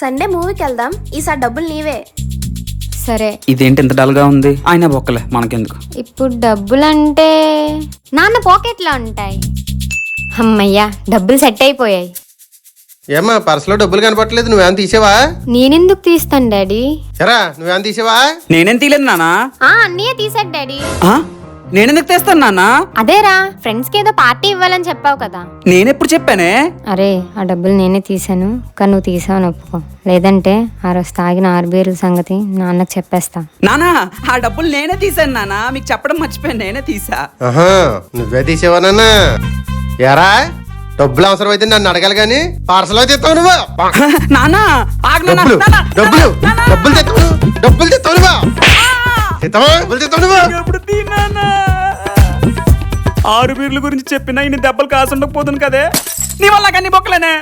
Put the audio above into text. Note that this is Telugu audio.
సండే మూవీకి వెళ్దాం, ఈసారి డబ్బులు నీవే. సరే. ఇదేంటి ఇంత డల్ గా ఉంది? ఆయన బొక్కలే మనకెందుకు. ఇప్పుడు డబ్బులంటే నాన్న పాకెట్లో ఉంటాయి. అమ్మయ్యా, డబ్బులు సెట్ అయిపోయాయి. ఏమ్మా పర్సులో డబ్బులు కనపట్లేదు, నువ్వేం తీసావా? నేనెందుకు తీస్తాను డాడీ? ఎరా నువ్వేం తీసావా? నేనేం తీలేదు నానా. అన్నయ్య తీసాడు డాడీ. నేనెందుకు తెస్తాను నానా? అదేరా, ఫ్రెండ్స్ కి ఏదో పార్టీ ఇవ్వాలని చెప్పావు కదా. నేనెప్పుడు చెప్పానే? అరే, ఆ డబ్బులు నేనే తీసాను, కానీ నువ్వు తీసావని ఒప్పుకో, లేదంటే ఆ రోజు తాగిన 6 బీర్ల సంగతి నాన్నకు చెప్పేస్తా. నానా, ఆ డబ్బులు నేనే తీసాను నానా, మీకు చెప్పడం మర్చిపోయాను, నేనే తీసా. నువ్వే తీసావా నాన్న? ఎరా డబ్బులు అవసరం అయితే నన్ను అడగాలి గాని పార్సల్ అయితే తెస్తావు నువ్వు. నానా డబ్బులు డబ్బులు డబ్బులు తెస్తావు, డబ్బులు తెస్తావు నువ్వు. డబ్బులు తెస్తావు నువ్వు. 6 బీర్ల గురించి చెప్పినా ఇన్ని దెబ్బలు కాసుండకపోతుంది కదే. నీ వల్ల కానీ బొక్కలేనే.